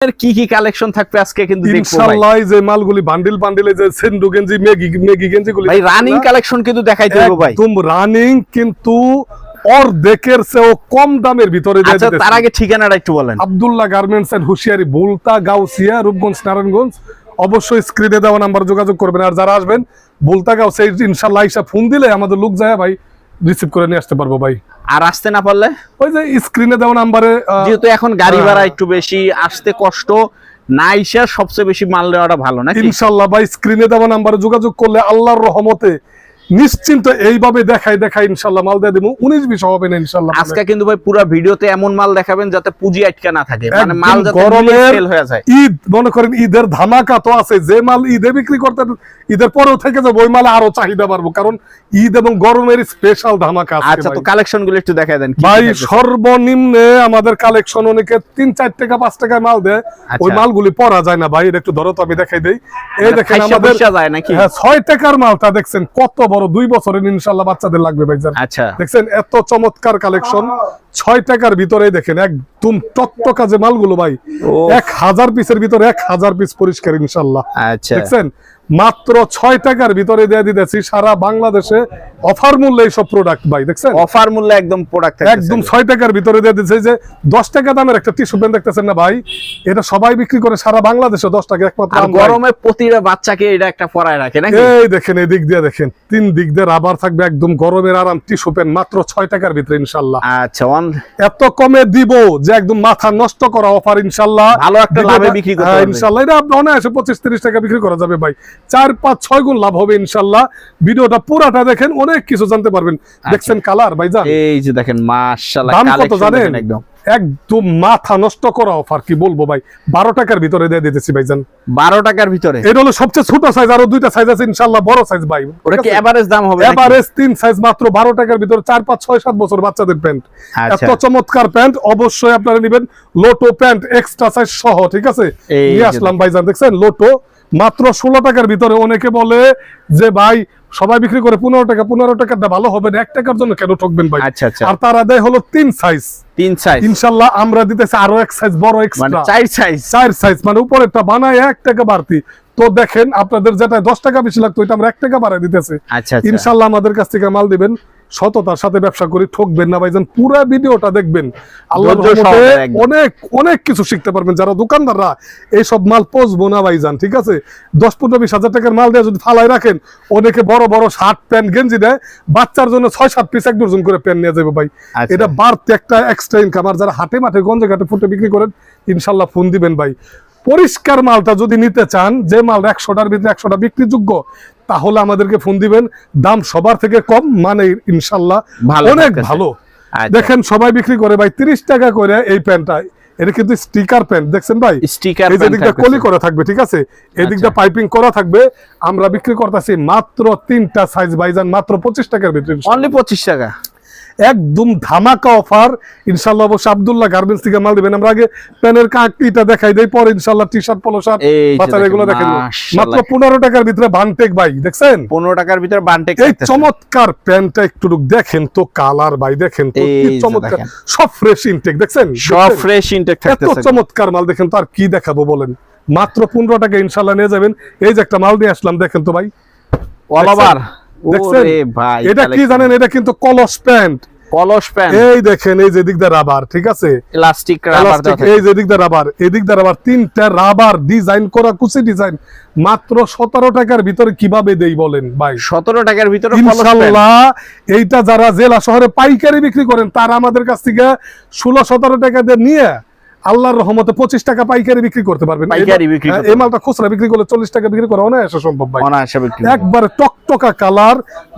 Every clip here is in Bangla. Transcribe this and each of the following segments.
কি কি কালেকশন থাকবে আজকে কিন্তু দেখবো ভাই ইনশাআল্লাহ। এই যে মালগুলি বান্ডিল বান্ডিলে যে সেন্ডু গেঞ্জি মেগি গেঞ্জিগুলি ভাই রানিং কালেকশন কিন্তু দেখাইতে হবে ভাই একদম রানিং, কিন্তু অর্ধেকের চেয়েও কম দামের ভিতরে দিয়ে আচ্ছা দিতেছি। তার আগে ঠিকানাটা একটু বলেন। Abdullah garments and হুশিয়ারি, বুলতা, Gausia, Rupganj, Narayanganj. অবশ্যই স্ক্রিনে দেওয়া নাম্বার যোগাযোগ করবেন। আর যারা আসবেন বুলতা, গাউসিয়া ইনশাআল্লাহ আইসা ফোন দিলে আমাদের লোক যায় ভাই রিসিভ করে নিয়ে আসতে পারবো ভাই। আর আসতে না পারলে ওই যে স্ক্রিনে দেওয়া নাম্বারে, যেহেতু এখন গাড়ি ভাড়া একটু বেশি, আসতে কষ্ট না, আইসা সবচেয়ে বেশি মাল নেওয়াটা ভালো নাকি? ইনশাআল্লাহ ভাই স্ক্রিনে দেওয়া নাম্বারে যোগাযোগ করলে আল্লাহর রহমতে নিশ্চিন্ত এইভাবে দেখাই ইনশাআল্লাহ মাল দিয়ে দেবো। 19-20 হবে না ইনশাআল্লাহ। আজকে কিন্তু ভাই পুরো ভিডিওতে এমন মাল দেখাবেন যাতে পুঁজি আটকা না থাকে, মানে মাল যাতে গরমের সেল হয়ে যায়। ঈদ মনে করেন, ঈদের ধামাকা তো আছে। যে মাল ঈদে বিক্রি করতে ঈদের পরেও থেকে যাবে, ওই মালে আরো চাহিদা বাড়বো, কারণ ঈদ এবং গরমের স্পেশাল ধামাকা আছে। আচ্ছা তো কালেকশন গুলো একটু দেখায় দেন ভাই। সর্বনিম্নে আমাদের কালেকশন অনেকে 3-4 টাকা 5 টাকায় মাল দেয়, ওই মালগুলি পরা যায় না ভাই। এটা একটু ধরো তো, আমি দেখাই দেই। এই দেখেন আমাদের 6 টাকার মালটা দেখছেন কত বড়, 2 বছরের ইনশাআল্লাহ বাচ্চাদের লাগবে ভাইজান। আচ্ছা দেখছেন এত চমৎকার কালেকশন 6 টাকার ভিতরে। দেখেন একদম টকটকা যে মালগুলো ভাই, 1000 পিসের ভিতরে 1000 পিস পরিষ্কার ইনশাআল্লাহ। আচ্ছা দেখছেন মাত্র 6 টাকার ভিতরে দিয়ে দিতেছি সারা বাংলাদেশে অফার মূল্যে এইসব প্রোডাক্ট ভাই। দেখছেন অফার মূল্যে একদম প্রোডাক্ট একদম 6 টাকার ভিতরে দিয়ে দিচ্ছে। যে 10 টাকা দামের একটা টিস্যু পেন দেখতেছেন না ভাই, এটা সবাই বিক্রি করে সারা বাংলাদেশে 10 টাকা একমাত্র। আর গরমে প্রতিটা বাচ্চাকে এটা একটা পরায় রাখে নাকি? এই দেখেন এই দিক দিয়ে দেখেন, 3 দিক দিয়ে রাবার থাকবে, একদম গরমের আরাম টিস্যু পেন মাত্র 6 টাকার ভিতরে ইনশাআল্লাহ। আচ্ছা এত কমে দিব যে একদম মাথা নষ্ট করা অফার ইনশাআল্লাহ। ভালো একটা লাভে বিক্রি করতে পারবেন ইনশাআল্লাহ। এটা অনায়াসে 25-30 টাকা বিক্রি করা যাবে ভাই। 4-5-6 গুণ লাভ হবে ইনশাআল্লাহ। ভিডিওটা পুরাটা দেখেন, অনেক কিছু জানতে পারবেন। দেখছেন কালার ভাইজান, এই যে দেখেন মাশাআল্লাহ দাম কত কালেকশন জানেন? একদম একদম মাথা নষ্ট করা অফার, কি বলবো ভাই। 12 টাকার ভিতরে দিয়ে দিতেছি ভাইজান। 12 টাকার ভিতরে এটা হলো সবচেয়ে ছোট সাইজ, আরো 2টা সাইজ আছে ইনশাআল্লাহ বড় সাইজ ভাই। ওটা কি এভারেজ দাম হবে? এভারেজ 3 সাইজ মাত্র 12 টাকার ভিতরে, 4-5-6-7 বছর বাচ্চাদের প্যান্ট। এত চমৎকার প্যান্ট অবশ্যই আপনারা নেবেন। লোটো প্যান্ট এক্সট্রা সাইজ সহ, ঠিক আছে নিয়ে আসলাম ভাইজান। দেখছেন লোটো মাত্র 16 টাকার ভিতরে। অনেকে বলে যে ভাই সবাই বিক্রি করে 15 টাকা, 15 টাকাটা ভালো হবে না, 1 টাকার জন্য কেন ঠকবেন ভাই? আর তারা দেয় হলো 3 সাইজ ইনশাআল্লাহ। আমরা দিতেছি আরো 1 সাইজ বড় এক্সট্রা, 4 সাইজ, মানে উপরেরটা বানায় 1 টাকা বাড়তি। তো দেখেন আপনাদের যেটা 10 টাকা বেশি লাগতো, এটা আমরা 1 টাকা বাড়ায় দিতেছি ইনশাআল্লাহ। আমাদের কাছ থেকে মাল দিবেন, সততার সাথে ব্যবসা করি, ঠকবেন না ভাইজান। পুরো ভিডিওটা দেখবেন, আল্লাহর রহমতে অনেক অনেক কিছু শিখতে পারবেন। যারা দোকানদাররা এইসব মাল পচবো না ভাইজান, ঠিক আছে? 10-15-20 হাজার টাকার মাল দিয়ে যদি ফালাই রাখেন, অনেকে বড় বড় শার্ট প্যান্ট গেঞ্জি দেয়, বাচ্চার জন্য 6-7 পিস 1 ডজন করে প্যান্ট নিয়ে যাবে ভাই। এটা বাড়তি একটা এক্সট্রা ইনকাম। আর যারা হাটে মাঠে গঞ্জে ঘাটে ফুটে বিক্রি করেন, ইনশাআল্লাহ ফোন দিবেন ভাই। পরিষ্কার মালটা যদি নিতে চান, যে মাল 100টার ভিতরে 100টা বিক্রিযোগ্য, তাহলে আমাদেরকে ফোন দিবেন। দাম সবার থেকে কম, মানে ইনশাআল্লাহ অনেক ভালো। দেখেন সবাই বিক্রি করে ভাই 30 টাকা করে এই প্যান্টটা। এটা কিন্তু স্টিকার প্যান্ট, দেখছেন ভাই? এই যে দিকটা কলি করা থাকবে, ঠিক আছে? এই দিকটা পাইপিং করা থাকবে। আমরা বিক্রি করতেছি মাত্র 3টা সাইজ ভাইজান, মাত্র 25 টাকার ভিতরে। অনলি 25 টাকা, একদম ধামাকা অফার ইনশাআল্লাহ। অবশ্যই আব্দুল্লাহ গার্মেন্টস থেকে মাল দিবেন। আমরা আগে প্যানের কাকিটা দেখাই দেই, পরে ইনশাআল্লাহ টি-শার্ট, পলো শার্ট, বাচ্চাদের এগুলো দেখাই দেব। মাত্র 15 টাকার ভিতরে বানটেক ভাই। দেখছেন 15 টাকার ভিতরে বানটেক। এই চমৎকার প্যান্টটা একটু দেখেন তো, কালার ভাই দেখেন তো কি চমৎকার, সব ফ্রেশ ইনটেক। দেখছেন সব ফ্রেশ ইনটেক থাকতেছে। এত চমৎকার মাল দেখেন তো, আর কি দেখাবো বলেন? মাত্র 15 টাকা ইনশাআল্লাহ নিয়ে যাবেন। এই যে একটা মাল নিয়ে আসলাম, দেখেন তো ভাই, অল ওভার। দেখছেন এটা কি জানেন? এটা কিন্তু কলস প্যান্ট। এই দেখেন, এই যে দিক দিয়ে রাবার, ঠিক আছে? Elastic rubber. এই যে দিক দিয়ে রাবার, এই দিক দিয়ে রাবার, 3টা রাবার ডিজাইন করা, কুচি ডিজাইন। মাত্র 17 টাকার ভিতরে কিভাবে দেই বলেন ভাই? 17 টাকার ভিতরে ইনশাআল্লাহ। এইটা যারা জেলা শহরে পাইকারি বিক্রি করেন, তারা আমাদের কাছ থেকে 16-17 টাকা দিয়ে নিয়ে আল্লাহর রহমতে 25 টাকা পাইকারি বিক্রি করতে পারবেন। এই মালটা খুচরা বিক্রি করলে 40 টাকা বিক্রি করা অনায়াসে সম্ভব ভাই। একবার টকটকা কালার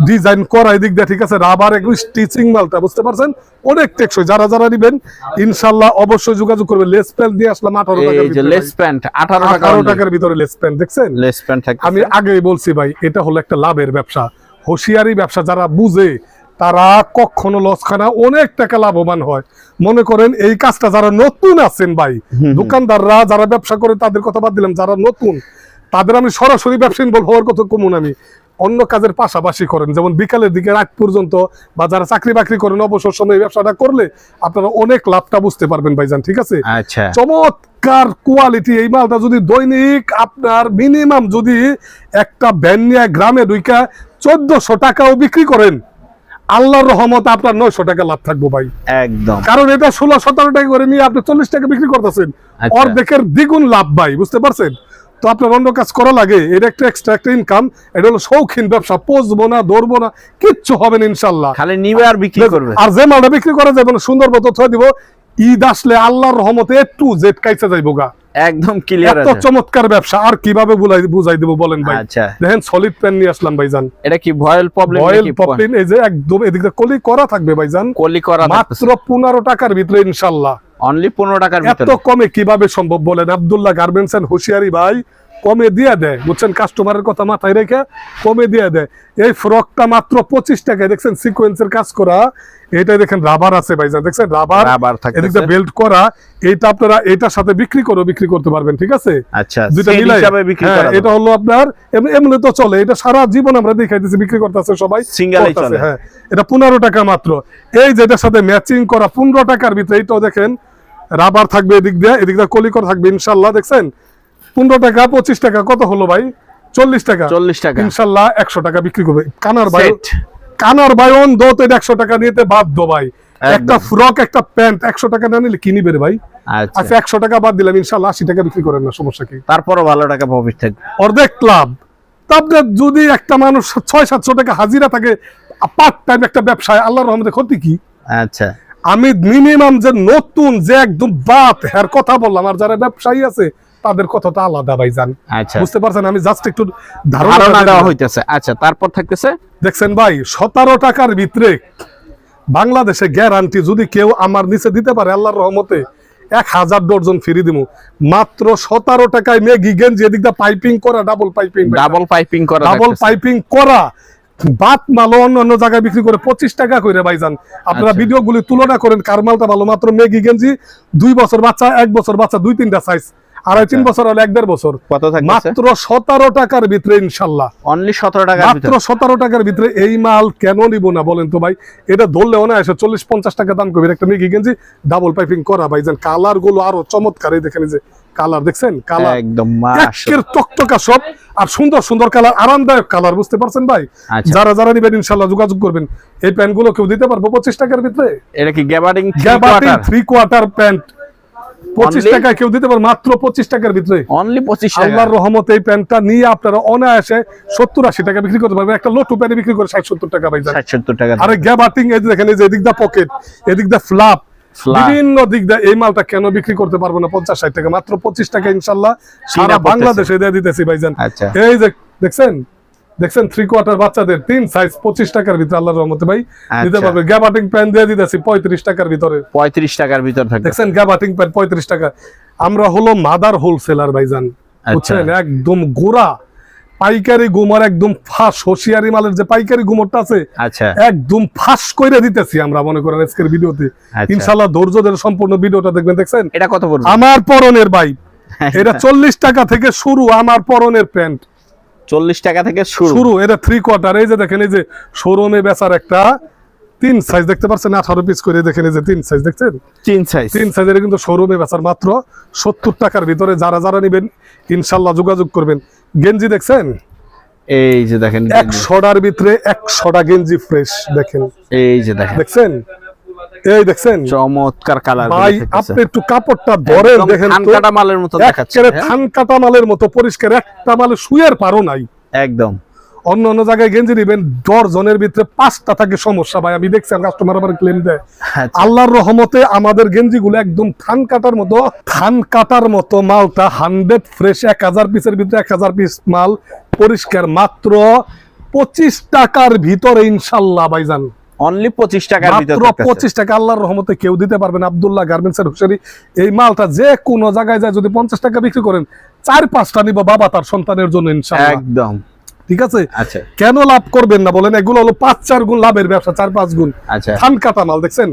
ডিজাইন করা, এদিক দিয়ে, ঠিক আছে? রাবার একটু স্টিচিং মালটা, বুঝতে পারছেন? অনেক টেকসই। যারা যারা নিবেন ইনশাআল্লাহ অবশ্যই যোগাযোগ করবেন। লেস প্যান্ট দিয়ে আসলাম 18 টাকা, এই যে লেস প্যান্ট 18 টাকার ভিতরে লেস প্যান্ট। দেখছেন লেস প্যান্ট আমি আগেই বলছি ভাই, এটা হলো একটা লাভের ব্যবসা, হুঁশিয়ারি ব্যবসা। যারা বুঝে তারা কখনো লস খায় না, অনেক টাকা লাভবান হয়। মনে করেন এই কাজটা যারা নতুন আছেন ভাই, দোকানদাররা যারা ব্যবসা করে তাদের কথা বাদ দিলাম, যারা নতুন তাদের আমি সরাসরি ব্যবসায়ী বলবো, হওয়ার কথা কমুন। আমি অন্য কাজের পাশাপাশি করেন, যেমন বিকালের দিকে রাত পর্যন্ত, বা যারা চাকরি বাকরি করেন অবসর সময় ব্যবসাটা করলে আপনারা অনেক লাভটা বুঝতে পারবেন ভাইজান। ঠিক আছে, আচ্ছা চমৎকার কোয়ালিটি এই মালটা। যদি দৈনিক আপনার মিনিমাম যদি একটা ভ্যান নিয়ে গ্রামে ঢুইকা 1400 টাকাও বিক্রি করেন, আল্লাহর রহমতে আপনার 900 টাকা লাভ থাকবো ভাই একদম। কারণ এটা 16-17 টাকা করে নিয়ে আপনি 40 টাকা বিক্রি করতেছেন, আচ্ছা। অর্ধেকের দ্বিগুণ লাভ ভাই, বুঝতে পারছেন? তো আপনার অন্য কাজ করা লাগে, এটা একটা এক্সট্রা একটা ইনকাম। এটা হলো শৌখিন ব্যবসা, পচবো না, ধরবো না, কিচ্ছু হবে না ইনশাল্লাহ। খালি নিবে আর বিক্রি করবে। আর যে মালটা বিক্রি করা যাবে না, সুন্দর মতো থয়ে দিব, ঈদ আসলে আল্লাহর রহমতে একটু জেড কাইছে যাইবো গা, একদম ক্লিয়ার এত আছে। চমৎকার ব্যবসা। আর কিভাবে বুঝাই দিব বলেন ভাই? আচ্ছা দেখেন সলিড পেন নিয়ে আসলাম ভাইজান। এটা কি ভয়েল প্রবলেম ভয়েল নাকি? পপলিন, এই যে একদম এদিকে কলি করা থাকবে ভাইজান, কলি করা মাত্র 15 টাকার ভিতরে ইনশাআল্লাহ। অনলি 15 টাকার এত ভিতরে। কমে কিভাবে সম্ভব বলেন? আব্দুল্লাহ গার্মেন্টস এন্ড হুশিয়ারি ভাই কমে দিয়ে দেয়, বুঝছেন? কাস্টমারের কথা মাথায় রেখে কমে দিয়ে দেয়। এই ফ্রকটা মাত্র 25 টাকায়, দেখছেন সিকোয়েন্সের কাজ করা, এটা দেখেন রাবার আছে ভাইজান, দেখছেন রাবার এদিকে বেল্ট করা। এটা আপনারা এটার সাথে বিক্রি করতে পারবেন। ঠিক আছে, আচ্ছা দুইটা মিলাই বিক্রি করা। এটা হলো আপনার এমনি তো চলে, এটা সারা জীবন আমরা দেখাইতেছি, বিক্রি করতেছে সবাই, সিঙ্গেলই চলে। হ্যাঁ, এটা 15 টাকা মাত্র। এই যেটার সাথে ম্যাচিং করা 15 টাকার ভিতরে, এটাও দেখেন রাবার থাকবে এদিক দিয়ে কলি করা থাকবে ইনশাআল্লাহ। দেখছেন 15 টাকা 25 টাকা কত হলো ভাই? 40 টাকা। 40 টাকা ইনশাআল্লাহ 100 টাকা বিক্রি করবে। কানার বায়ন দোত 100 টাকা নিতে বাধ্য ভাই। একটা ফ্রক একটা প্যান্ট 100 টাকা না নিলে কি নিবে রে ভাই? আচ্ছা 100 টাকা বাদ দিলাম, ইনশাআল্লাহ 80 টাকা বিক্রি করেন না, সমস্যা কি? তারপরও ভালো টাকা প্রফিট থাকবে, অর্ধেক লাভ। তারপরে যদি একটা মানুষ 600-700 টাকা হাজিরা থাকে পার্ট টাইম একটা ব্যবসায়, আল্লাহর রহমতে ক্ষতি কি? আচ্ছা আমি মিনিমাম যে নতুন যে একদম বাত এর কথা বললাম, আর যারা ব্যবসায়ী আছে তাদের কথাটা আলাদা ভাইজান। আচ্ছা বুঝতে পারছেন? আমি জাস্ট একটু ধারণা দেওয়া হইতেছে। আচ্ছা তারপর থাকতেছে, দেখছেন ভাই 17 টাকার ভিতরে বাংলাদেশে গ্যারান্টি, যদি কেউ আমার নিচে দিতে পারে আল্লাহর রহমতে 1000 ডজন ফ্রি দিমু। মাত্র 17 টাকায় মেগি গেঞ্জি, এদিকটা পাইপিং করা, ডাবল পাইপিং করা বাত মাল অন্য জায়গায় বিক্রি করে 25 টাকা করে ভাইজান। আপনারা ভিডিও গুলি তুলনা করেন কার মালটা ভালো। মাত্র মেগি গেঞ্জি 2 বছর বাচ্চা, 1 বছর বাচ্চা, 2-3টা সাইজ, 2.5-3 বছর হলে 1-1.5 বছর, মাত্র 17 টাকার ভিতরে ইনশাআল্লাহ। অনলি 17 টাকা, মাত্র 17 টাকার ভিতরে এই মাল কেন নিব না বলেন তো ভাই? এটা ধরলেও না এসে 40-50 টাকা দাম করবে একটা মেগি গেঞ্জি, ডাবল পাইপিং করা ভাইজান। কালার গুলো আরো চমৎকার, এই দেখেন, এই যে কালার দেখছেন, কালার একদম একের টকটকা সব, আর সুন্দর সুন্দর কালার, আরামদায়ক কালার, বুঝতে পারছেন ভাই? যারা নিবেন ইনশাআল্লাহ যোগাযোগ করবেন। এই প্যান্ট গুলো কেউ দিতে পারবো 25 টাকার ভিতরে। এটা কি গ্যাবার্ডিং 3/4 প্যান্ট 25 টাকা কেউ দিতে পারে, মাত্র 25 টাকার ভিতরে, অনলি 25 টাকা। আল্লাহর রহমতে এই প্যান্টটা নিয়ে আপনারা অনায়াসে 70-80 টাকা বিক্রি করতে পারবেন। একটা লোটু প্যান্ট বিক্রি করে 60-70 টাকা ভাইজান। 60-70 টাকা। আরে গ্যাবার্ডিং, এই দেখেন, এই যে এদিক দা পকেট, এদিক দা ফ্লাপ, বিভিন্ন দিক দিয়ে এই মালটা কেন বিক্রি করতে পারবো না 50-60 টাকা? মাত্র 25 টাকা ইনশাআল্লাহ সারা বাংলাদেশে দিয়ে দিতেছি ভাইজান। এই যে দেখছেন 3/4 বাচ্চাদের 3 সাইজ 25 টাকার ভিতরে আল্লাহর রহমতে ভাই দিতে পারবে। গ্যাবার্ডিং প্যান্ট দিয়ে দিতেছি 35 টাকার ভিতরে, 35 টাকার ভিতর থাকে। দেখছেন গ্যাবার্ডিং প্যান্ট 35 টাকা। আমরা হলো মাদার হোলসেলার ভাইজান, বুঝছেন? একদম গোড়া পাইকারি গুমর, একদম ফাঁস হোশিয়ারি মালের যে পাইকারি গুমরটা আছে, একদম ফাঁস কইরা দিতেছি আমরা, মনে করেন আজকের ভিডিওতে ইনশাআল্লাহ। ধৈর্য ধরে সম্পূর্ণ ভিডিওটা দেখবেন। দেখছেন এটা কত পড়বে? আমার পরনের ভাই, এটা 40 টাকা থেকে শুরু। আমার পরনের প্যান্ট 40 টাকা থেকে শুরু। এটা 3/4। এই যে দেখেন, এই যে শোরুমে বেচার একটা 3 সাইজ দেখতে পাচ্ছেন, 18 পিস করে, দেখেন এই যে 3 সাইজ দেখছেন, 3 সাইজের কিন্তু শোরুমে বেচার মাত্র 70 টাকার ভিতরে। যারা নিবেন ইনশাআল্লাহ যোগাযোগ করবেন। গেঞ্জি দেখছেন, এই যে দেখেন 100টার ভিতরে 100টা গেঞ্জি ফ্রেশ, দেখেন এই যে দেখছেন, এই দেখছেন চমৎকার কালার ভাই। আপনি একটু কাপড়টা ধরেন, দেখেন ধান কাটা মালের মতো দেখাচ্ছে, ধান কাটা মালের মতো পরিষ্কার, একটা মালে শুয়ের পারো নাই একদম। অন্য জায়গায় গেঞ্জি নিবেন ডজনের ভিতরে 5টা থাকে সমস্যা ভাই, আমি দেখছি কাস্টমার আবার ক্লেম দেয়। আল্লাহর রহমতে আমাদের গেঞ্জিগুলো একদম ধান কাটার মতো মালটা 100 ফ্রেশ, 1000 পিসের ভিতরে 1000 পিস মাল পরিষ্কার, মাত্র 25 টাকার ভিতরে ইনশাআল্লাহ ভাইজান। অনলি 25 টাকার ভিতরে, মাত্র 25 টাকা আল্লাহর রহমতে কেউ দিতে পারবেন। আব্দুল্লাহ গার্মেন্টস এর হুশিয়ারি, এই মালটা যে কোনো জায়গায় যায় যদি 50 টাকা বিক্রি করেন, 4-5টা নিব বাবা তার সন্তানের জন্য ইনশাআল্লাহ, একদম। ঠিক আছে, কেন লাভ করবেন না বলেন? এগুলো হলো 5-4 গুণ লাভের ব্যবসা, 4-5 গুণ ধান কাটা মাল। দেখছেন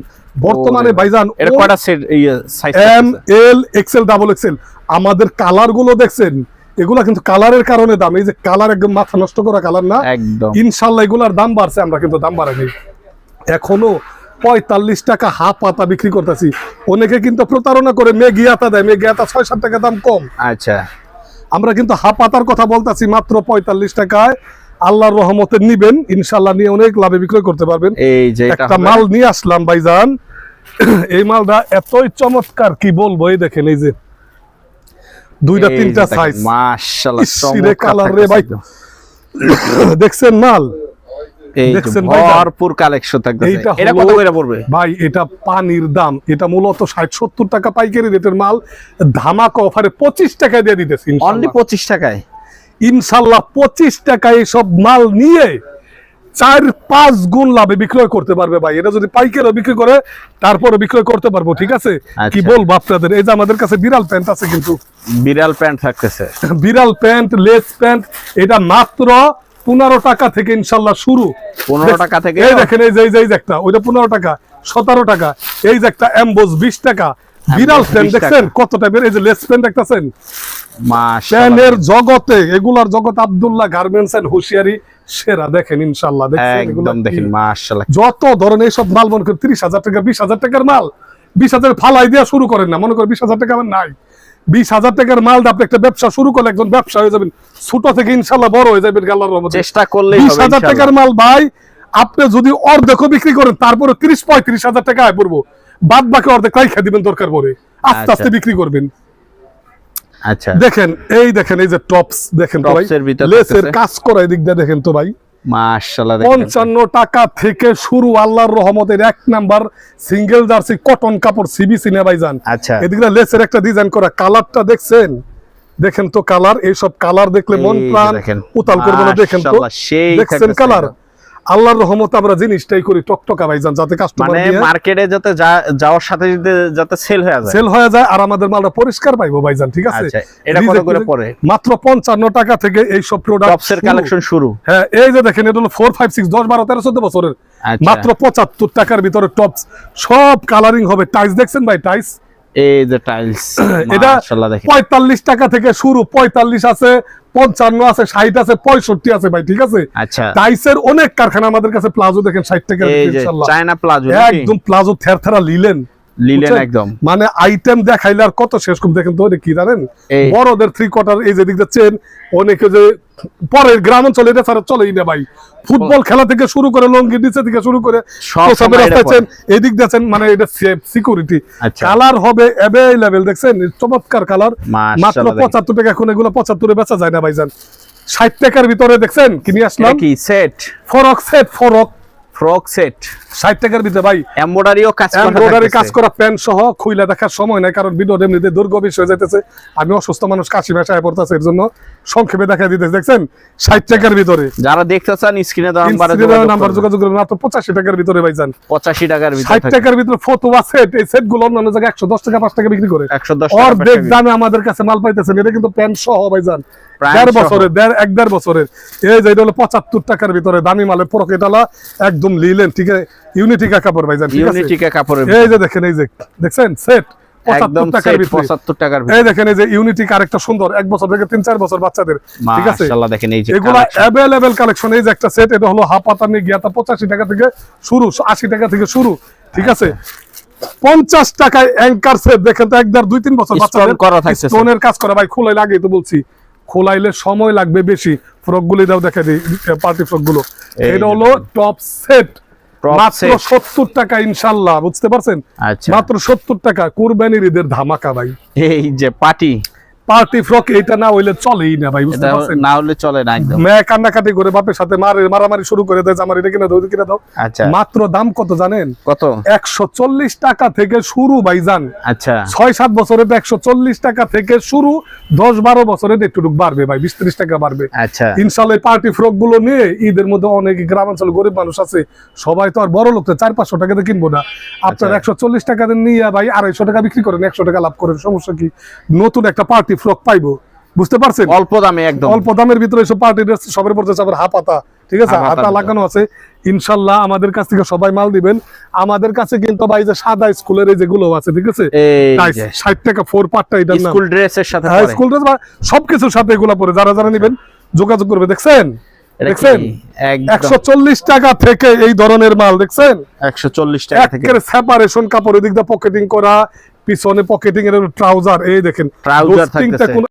বর্তমানে ভাইজান এটা কয়টা সেট সাইজ? এম, এল, এক্সেল, ডাবল এক্সেল। আমাদের কালার গুলো দেখছেন, এগুলা কিন্তু কালারের কারণে দাম, এই যে কালার একদম মাথা নষ্ট করা কালার না, একদম ইনশাল্লাহ এগুলার দাম বাড়ছে, আমরা কিন্তু দাম বাড়াইনি। এখনো 45 টাকা হাফ পাতা বিক্রি করতেছি। অনেকে কিন্তু প্রতারণা করে মেঘি আতা দেয়, মেঘি আতা 6-7 টাকা দাম কম। আচ্ছা, আমরা কিন্তু হাফ পাতার কথা বলতেছি মাত্র 45 টাকায়। আল্লাহর রহমতে নিবেন, ইনশাল্লাহ নিয়ে অনেক লাভে বিক্রয় করতে পারবেন। এই যে একটা মাল নিয়ে আসলাম ভাইজান, এই মালটা এতই চমৎকার কি বলবো। এই দেখেন, এই যে 2-3টা সাইজ, মাশাআল্লাহ চমৎকার কালার রে ভাই। দেখছেন মাল, দেখছেন ভরপুর কালেকশন থাকতেছে। এটা কত করে পড়বে ভাই? এটা পানির দাম, এটা মূলত 60-70 টাকা পাইকারি রেটের মাল, ধামাকা অফারে 25 টাকা দিয়ে দিতেছি। অনলি 25 টাকায় ইনশাল্লাহ 25 টাকায় সব মাল নিয়ে 4-5 গুণ লাভে বিক্রয় করতে পারবে ভাই। এটা যদি পাইকারও বিক্রি করে তারপরে বিক্রয় করতে পারবো, ঠিক আছে? কি বলবো আপনাদের, এই যে আমাদের কাছে বিড়াল প্যান্ট আছে, কিন্তু বিড়াল প্যান্ট থাকতেছে, বিড়াল প্যান্ট, লেস প্যান্ট, এটা মাত্র 15 টাকা থেকে ইনশাল্লাহ শুরু। 15 টাকা থেকে। এই দেখেন, এই যে একটা, ওইটা 15 টাকা, 17 টাকা। এই যে একটা এমবোস 20 টাকা। বিড়াল প্যান্ট দেখছেন কত টাইপের, এই যে লেস প্যান্ট দেখতেছেন। প্যান্টের জগতে, এগুলার জগৎ আব্দুল্লাহ গার্মেন্টস এন্ড হুশিয়ারি সেরা। দেখেন ইনশাল্লাহ, একদম দেখেন মাশাআল্লাহ, যত ধরনের সব মাল মনে করেন 30,000 টাকা 20,000 টাকার মাল 20,000 ফালাই দিয়া শুরু করেন না। মনে করেন 20,000 টাকা আমার নাই, 20,000 টাকার মাল আপনি একটা ব্যবসা শুরু করলে একজন ব্যবসা হয়ে যাবেন, ছোট থেকে ইনশাল্লাহ বড় হয়ে যাবেন আল্লাহর রহমতে। চেষ্টা করলে 20,000 টাকার মাল ভাই আপনি যদি অর্ধেকও বিক্রি করেন তারপরে 30-35,000 টাকা আয় পড়বো, বাদ বাকি অর্ধেক রাইখা দিবেন দরকার পড়ে, আস্তে আস্তে বিক্রি করবেন। আচ্ছা, দেখেন, এই দেখেন, এই যে টপস দেখেন তো ভাই, লেসের কাজ করা, এই দিক দিয়ে দেখেন তো ভাই, মাশাআল্লাহ 55 টাকা থেকে শুরু। আল্লাহর রহমতের 1 নাম্বার সিঙ্গেল জার্সি কটন কাপড় সিবিসি নে ভাইজান। আচ্ছা, এদিকে লেসের একটা ডিজাইন করা, কালারটা দেখছেন, দেখেন তো কালার, এই সব কালার দেখলে মন প্রাণ উতাল করবে না। দেখেন তো, দেখছেন কালার। আল্লাহর রহমতে আমরা জিনিসটাই করি টকটকা ভাইজান, যাতে কাস্টমার মানে মার্কেটে যাতে যাওয়ার সাথে যাতে সেল হয়ে যায়, আর আমাদের মালটা পরিষ্কার পাইবো ভাইজান, ঠিক আছে? আচ্ছা, এটা কত করে পড়ে? মাত্র 55 টাকা থেকে এই সব প্রোডাক্ট টপসের কালেকশন শুরু। হ্যাঁ, এই যে দেখেন, এটা হলো 4, 5, 6, 10, 12, 13, 14 বছরের, মাত্র 75 টাকার ভিতরে টপস, সব কালারিং হবে। টাইলস দেখছেন ভাই, টাইলস, এই যে টাইলস, এটা মাশাআল্লাহ দেখেন 45 টাকা থেকে শুরু, 45 আছে, 55 আছে, 60 আছে, 65 আছে ভাই, ঠিক আছে? আচ্ছা, টাইসের অনেক কারখানা আমাদের কাছে। প্লাজো দেখেন 60 টাকা, ইনশাআল্লাহ চায়না প্লাজো, একদম প্লাজো থেরথেরা লিলেন একদম, মানে আইটেম দেখাইলে আর কত শেষ করব। দেখেন তো, এটা কি জানেন, বড়দের 3 কোয়ার্টার, এই যে দিক যাচ্ছেন, অনেকে যে পরের গ্রাম অঞ্চলে এটা ছাড়া চলেই না ভাই। ফুটবল খেলা থেকে শুরু করে লঙ্গি নিচে থেকে শুরু করে এই দিক দেখছেন, মানে এটা সেফ সিকিউরিটি। কালার হবে अवेलेबल, দেখছেন চমৎকার কালার, মাত্র 75 টাকা। এখন এগুলো 75 এ বেচা যায় না ভাইজান। 60 টাকার ভিতরে দেখছেন কি নিয়ে আসলাম, কি সেট, ফ্রক সেট 60 টাকার ভিতরে ভাই, এমব্রয়ডারিও কাজ করা প্যান্ট সহ। খুইলা দেখার সময় নাই, কারণ ভিডিও এমনিতে দীর্ঘ বিষয় হয়ে যাইতেছে। আমি অসুস্থ মানুষ, কাশি ভাষায় পড়তেছে, এর জন্য সংক্ষেপে দেখা দিতেছে। দেখছেন 60 টাকার ভিতরে, যারা দেখতে চান স্ক্রিনে নাম্বার যোগাযোগ করবেন। মাত্র 85 টাকার ভিতরে ভাইজান, 85 টাকার ভিতরে, 60 টাকার ভিতরে ফতুয়া সেট। এই সেট গুলো অন্যান্য জায়গায় 110 টাকা 5 টাকা বিক্রি করে, 110 অর্ধেক দামে আমাদের কাছে মাল পাইতেছেন। এটা কিন্তু প্যান্ট সহ ভাইজান, 1.5 বছরের, 1.5 বছরের। এই যে এটা হলো 75 টাকার ভিতরে দামি মালের প্রকেটালা, একদম লিলেন, ঠিক আছে? ইউনিটিকা কাপড় ভাইজান, ঠিক আছে? ইউনিটিকা কাপড়ের, এই যে দেখেন, এই যে দেখছেন সেট 75 টাকার ভিতরে, 75 টাকার ভিতরে। এই দেখেন, এই যে ইউনিটিকা আরেকটা সুন্দর, 1 বছর থেকে 3-4 বছর বাচ্চাদের, ঠিক আছে? মাশাআল্লাহ দেখেন, এই যে এগুলা अवेलेबल কালেকশন। এই যে একটা সেট, এটা হলো হাফ পাতা নিয়ে গিয়াতা 85 টাকা থেকে শুরু, 80 টাকা থেকে শুরু, ঠিক আছে? 50 টাকায় অ্যাঙ্কার সেট। দেখেন তো, 1-2-3 বছর বাচ্চাদের করা থাকছে, স্টোনের কাজ করা ভাই। খোলাইলে আগে তো বলছি, খোলাইলে সময় লাগবে বেশি। ফ্রক গুলো দাও, দেখা দিই পার্টি ফ্রক গুলো। এটা হলো টপ সেট, মাত্র 70 টাকা ইনশাআল্লাহ, বুঝতে পারছেন? মাত্র 70 টাকা, কুরবানির ঈদের ধামাকা ভাই। এই যে পার্টি ফ্রক, এটা না হইলে চলেই না ভাই, বুঝতে পারছেন? না হলে চলে না একদম। মেয়ে কান্নাকাটি করে বাপের সাথে মারামারি শুরু করে দেয়, আমার এটা কিনা দাও, কিনা দাও। আচ্ছা, মাত্র দাম কত জানেন? কত? 140 টাকা থেকে শুরু ভাইজান। আচ্ছা, 6-7 বছরে 140 টাকা থেকে শুরু, 10-12 বছরে একটু বাড়বে ভাই, 20-30 টাকা বাড়বে। আচ্ছা, ইনশাআল্লাহ পার্টি ফ্রক গুলো নিয়ে ঈদের মধ্যে অনেক গ্রামাঞ্চল গরিব মানুষ আছে, সবাই তো আর বড় লোক 400-500 টাকাতে কিনবো না। আপনার 140 টাকা নিয়ে ভাই 250 টাকা বিক্রি করেন, 100 টাকা লাভ করেন, সমস্যা কি? নতুন একটা পার্টি ফ্রক পাইবো, বুঝতে পারছেন? অল্প দামে, একদম অল্প দামের ভিতরে সব পার্টি ড্রেস, সবের পড়তেছে আবার হাফ পাতা ঠিক আছে, হাতা লাগানো আছে ইনশাআল্লাহ। আমাদের কাছ থেকে সবাই মাল দিবেন। আমাদের কাছে কিন্তু ভাই যে সাদা স্কুলের এই যেগুলো আছে, ঠিক আছে, 60 টাকা 4 পার্টটা, এটা না স্কুল ড্রেসের সাথে, স্কুল ড্রেস বা সবকিছুর সাথে এগুলো পরে যারা নেবেন যোগাযোগ করবে। দেখছেন 140 টাকা থেকে এই ধরনের মাল, দেখছেন 140 টাকা থেকে সেপারেশন কাপড়, এদিক দিয়ে পকেটিং করা, পিছনে পকেটিং এর ট্রাউজার, এই দেখেন ট্রাউজার থাকতেছে।